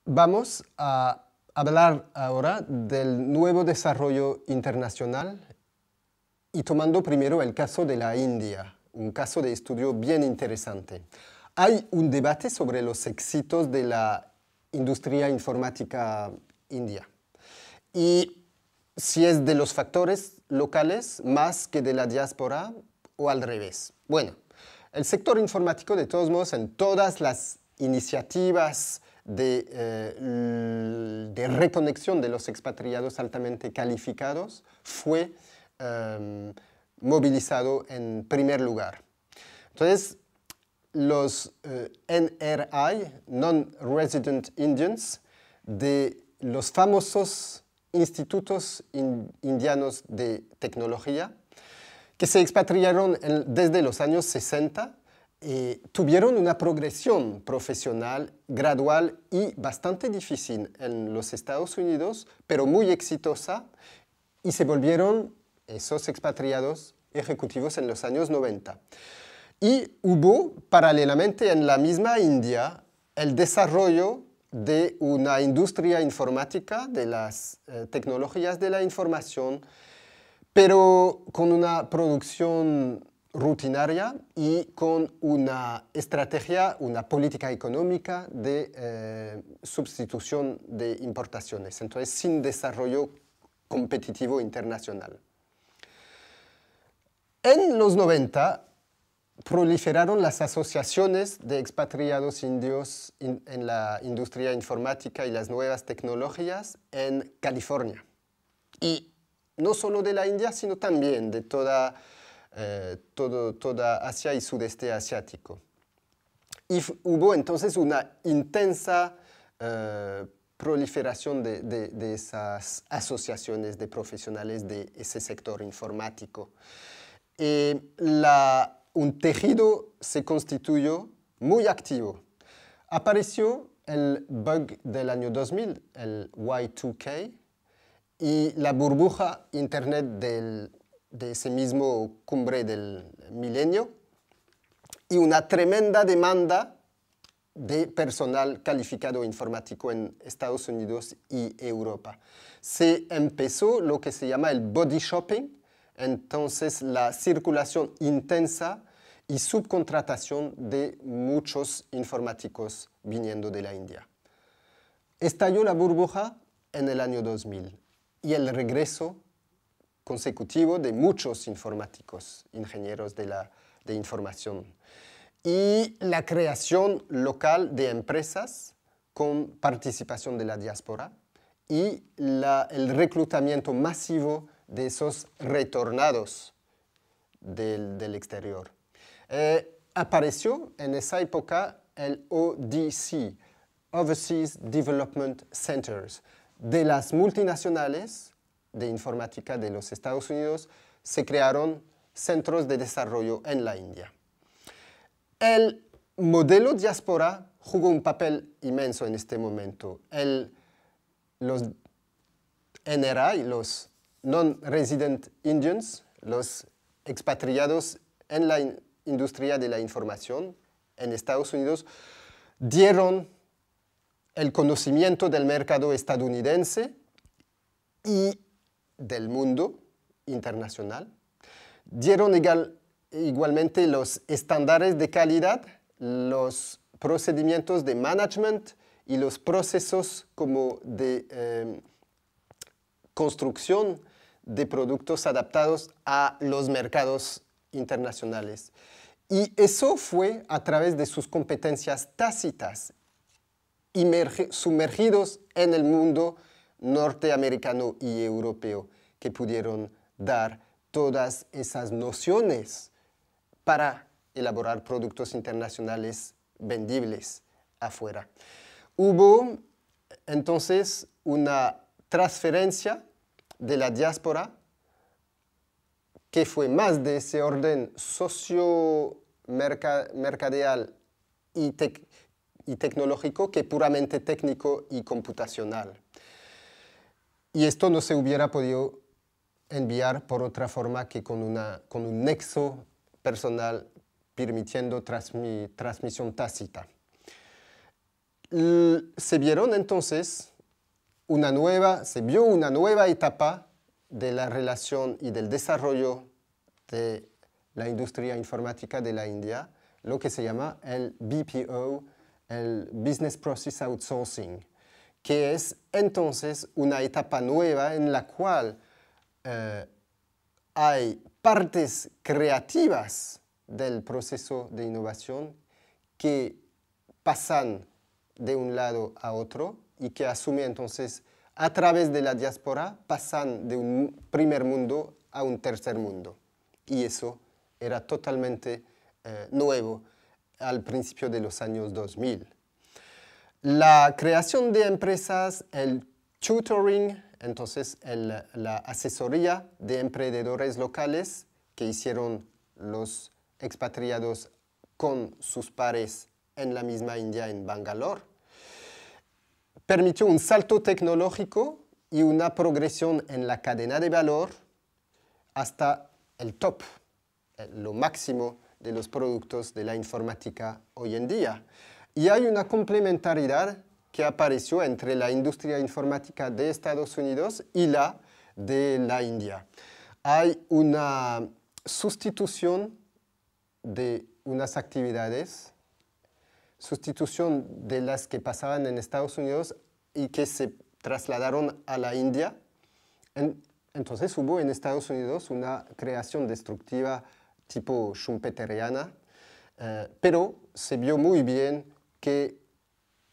Vamos a hablar ahora del nuevo desarrollo internacional y tomando primero el caso de la India, un caso de estudio bien interesante. Hay un debate sobre los éxitos de la industria informática india y si es de los factores locales más que de la diáspora o al revés. Bueno, el sector informático, de todos modos, en todas las iniciativas de reconexión de los expatriados altamente calificados, fue movilizado en primer lugar. Entonces, los NRI, Non-Resident Indians, de los famosos institutos indianos de tecnología, que se expatriaron desde los años 60, tuvieron una progresión profesional gradual y bastante difícil en los Estados Unidos, pero muy exitosa, y se volvieron esos expatriados ejecutivos en los años 90. Y hubo, paralelamente en la misma India, el desarrollo de una industria informática, de las tecnologías de la información, pero con una producción rutinaria y con una estrategia, una política económica de sustitución de importaciones. Entonces, sin desarrollo competitivo internacional. En los 90 proliferaron las asociaciones de expatriados indios en la industria informática y las nuevas tecnologías en California. Y no solo de la India, sino también de toda Asia y sudeste asiático. Y hubo entonces una intensa proliferación de esas asociaciones de profesionales de ese sector informático. Un tejido se constituyó muy activo. Apareció el bug del año 2000, el Y2K, y la burbuja Internet de ese mismo cumbre del milenio, y una tremenda demanda de personal calificado informático en Estados Unidos y Europa. Se empezó lo que se llama el body shopping, entonces la circulación intensa y subcontratación de muchos informáticos viniendo de la India. Estalló la burbuja en el año 2000 y el regreso consecutivo de muchos informáticos, ingenieros de información, y la creación local de empresas con participación de la diáspora y el reclutamiento masivo de esos retornados del exterior. Apareció en esa época el ODC, Overseas Development Centers. De las multinacionales de informática de los Estados Unidos se crearon centros de desarrollo en la India. El modelo diáspora jugó un papel inmenso en este momento. Los NRI, los Non-Resident Indians, los expatriados en la industria de la información en Estados Unidos, dieron el conocimiento del mercado estadounidense y del mundo internacional. Dieron igualmente los estándares de calidad, los procedimientos de management y los procesos como de construcción de productos adaptados a los mercados internacionales. Y eso fue a través de sus competencias tácitas, sumergidos en el mundo norteamericano y europeo, que pudieron dar todas esas nociones para elaborar productos internacionales vendibles afuera. Hubo entonces una transferencia de la diáspora que fue más de ese orden socio-mercadeal y tecnológico que puramente técnico y computacional. Y esto no se hubiera podido enviar por otra forma que con un nexo personal permitiendo transmisión tácita. se vieron entonces se vio una nueva etapa de la relación y del desarrollo de la industria informática de la India, lo que se llama el BPO, el Business Process Outsourcing, que es entonces una etapa nueva en la cual hay partes creativas del proceso de innovación que pasan de un lado a otro y que asume entonces a través de la diáspora pasan de un primer mundo a un tercer mundo. Y eso era totalmente nuevo al principio de los años 2000. La creación de empresas, el tutoring, entonces la asesoría de emprendedores locales que hicieron los expatriados con sus pares en la misma India, en Bangalore, permitió un salto tecnológico y una progresión en la cadena de valor hasta el top, lo máximo de los productos de la informática hoy en día. Y hay una complementariedad que apareció entre la industria informática de Estados Unidos y la de la India. Hay una sustitución de unas actividades, sustitución de las que pasaban en Estados Unidos y que se trasladaron a la India. Entonces hubo en Estados Unidos una creación destructiva tipo schumpeteriana, pero se vio muy bien que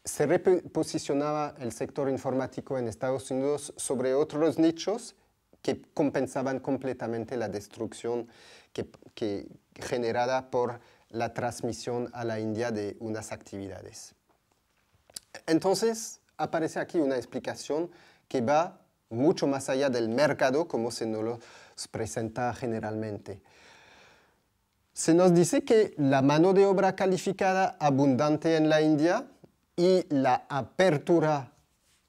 se reposicionaba el sector informático en Estados Unidos sobre otros nichos que compensaban completamente la destrucción generada por la transmisión a la India de unas actividades. Entonces, aparece aquí una explicación que va mucho más allá del mercado, como se nos presenta generalmente. Se nos dice que la mano de obra calificada abundante en la India y la apertura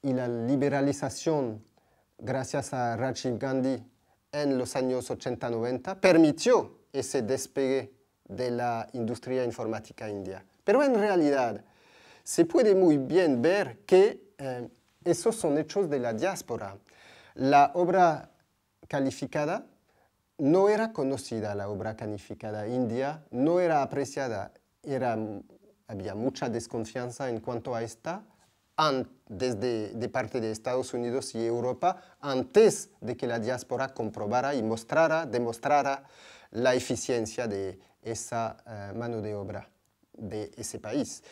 y la liberalización gracias a Rajiv Gandhi en los años 80-90 permitió ese despegue de la industria informática india. Pero en realidad se puede muy bien ver que esos son hechos de la diáspora. La obra calificada no era conocida, la obra calificada india, no era apreciada, había mucha desconfianza en cuanto a esta de parte de Estados Unidos y Europa antes de que la diáspora comprobara y demostrara la eficiencia de esa mano de obra de ese país,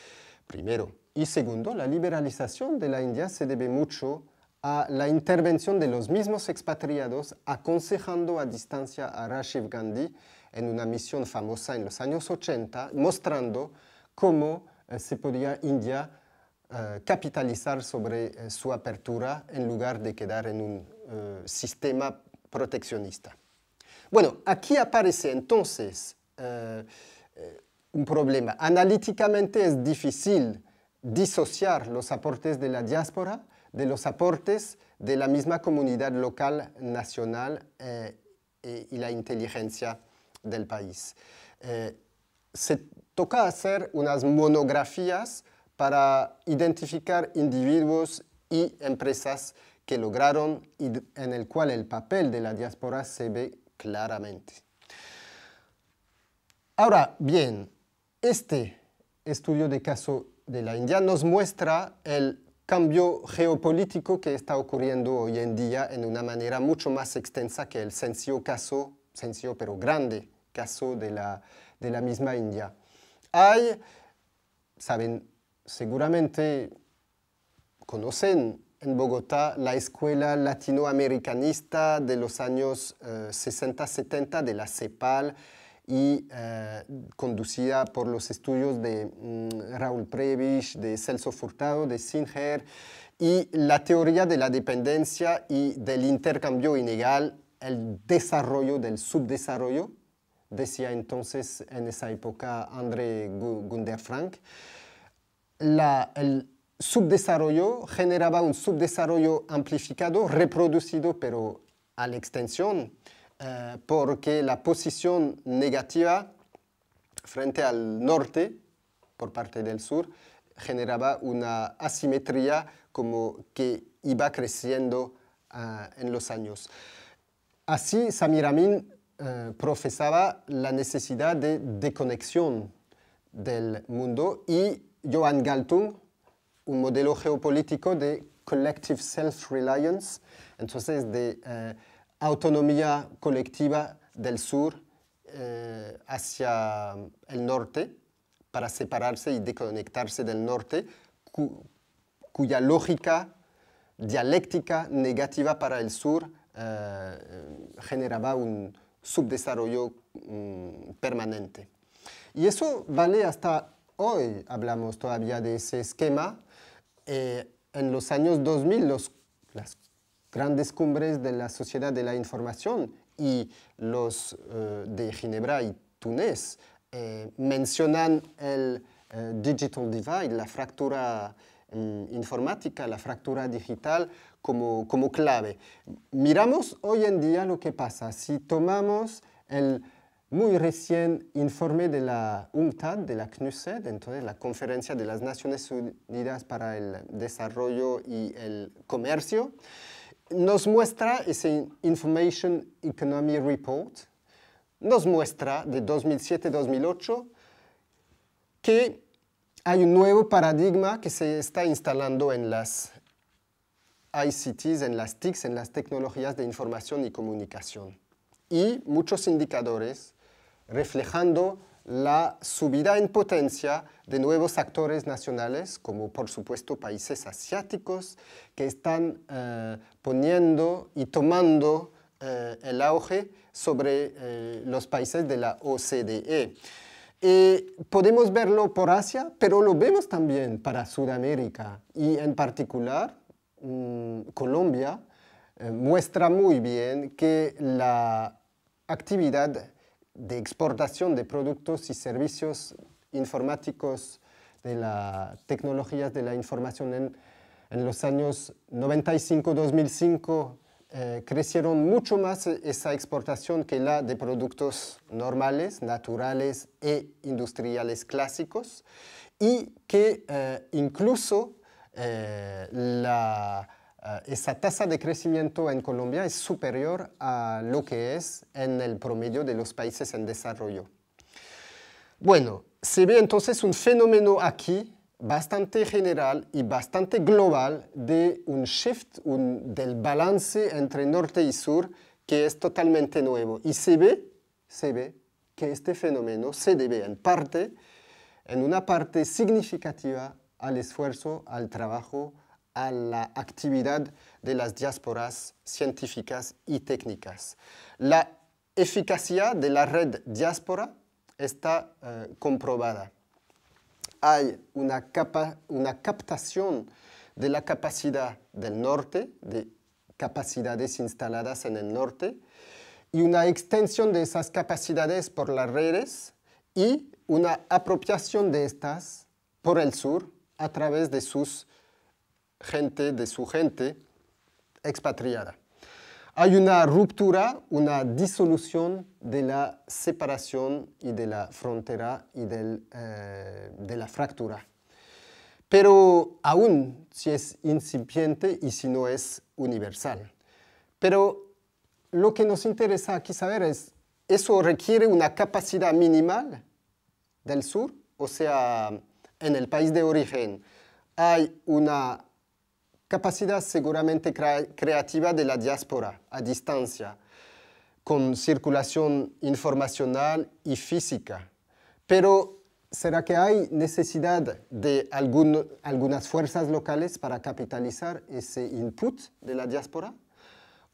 primero. Y segundo, la liberalización de la India se debe mucho a la intervención de los mismos expatriados aconsejando a distancia a Rajiv Gandhi en una misión famosa en los años 80, mostrando cómo se podía India capitalizar sobre su apertura en lugar de quedar en un sistema proteccionista. Bueno, aquí aparece entonces un problema. Analíticamente es difícil disociar los aportes de la diáspora de los aportes de la misma comunidad local, nacional y la inteligencia del país. Se toca hacer unas monografías para identificar individuos y empresas que lograron y en el cual el papel de la diáspora se ve claramente. Ahora bien, este estudio de caso de la India nos muestra el cambio geopolítico que está ocurriendo hoy en día en una manera mucho más extensa que el sencillo pero grande caso de la misma India. Seguramente conocen en Bogotá la escuela latinoamericanista de los años 60-70 de la CEPAL y conducida por los estudios de Raúl Prebisch, de Celso Furtado, de Singer, y la teoría de la dependencia y del intercambio ilegal, el desarrollo del subdesarrollo, decía entonces en esa época André Gunder Frank. El subdesarrollo generaba un subdesarrollo amplificado, reproducido, pero a la extensión, porque la posición negativa frente al norte, por parte del sur, generaba una asimetría como que iba creciendo en los años. Así, Samir Amin profesaba la necesidad de desconexión del mundo y Johan Galtung, un modelo geopolítico de collective self-reliance, entonces de autonomía colectiva del sur hacia el norte, para separarse y desconectarse del norte, cuya lógica dialéctica negativa para el sur generaba un subdesarrollo permanente. Y eso vale hasta hoy, hablamos todavía de ese esquema. En los años 2000, las grandes cumbres de la sociedad de la información y los de Ginebra y Túnez mencionan el digital divide, la fractura informática, la fractura digital como clave. Miramos hoy en día lo que pasa. Si tomamos el muy recién informe de la UNCTAD, de la CNUSED, entonces la Conferencia de las Naciones Unidas para el Desarrollo y el Comercio, nos muestra ese Information Economy Report, nos muestra de 2007-2008 que hay un nuevo paradigma que se está instalando en las ICTs, en las TICs, en las tecnologías de información y comunicación. Y muchos indicadores reflejando la subida en potencia de nuevos actores nacionales, como por supuesto países asiáticos, que están poniendo y tomando el auge sobre los países de la OCDE. Podemos verlo por Asia, pero lo vemos también para Sudamérica y en particular Colombia muestra muy bien que la actividad de exportación de productos y servicios informáticos de las tecnologías de la información en los años 95-2005 crecieron mucho más esa exportación que la de productos normales, naturales e industriales clásicos y que incluso esa tasa de crecimiento en Colombia es superior a lo que es en el promedio de los países en desarrollo. Bueno, se ve entonces un fenómeno aquí bastante general y bastante global de un shift, del balance entre norte y sur que es totalmente nuevo. Y se ve que este fenómeno se debe en una parte significativa al esfuerzo, al trabajo, a la actividad de las diásporas científicas y técnicas. La eficacia de la red diáspora está comprobada. Hay una captación de la capacidad del norte, de capacidades instaladas en el norte, y una extensión de esas capacidades por las redes y una apropiación de estas por el sur a través de su gente expatriada. Hay una ruptura, una disolución de la separación y de la frontera y de la fractura. Pero aún si es incipiente y si no es universal. Pero lo que nos interesa aquí saber es, ¿eso requiere una capacidad minimal del sur? O sea, en el país de origen hay una capacidad seguramente creativa de la diáspora a distancia, con circulación informacional y física. Pero, ¿será que hay necesidad de algunas fuerzas locales para capitalizar ese input de la diáspora?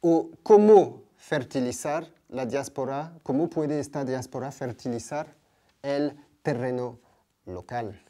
¿O cómo fertilizar la diáspora? ¿Cómo puede esta diáspora fertilizar el terreno local?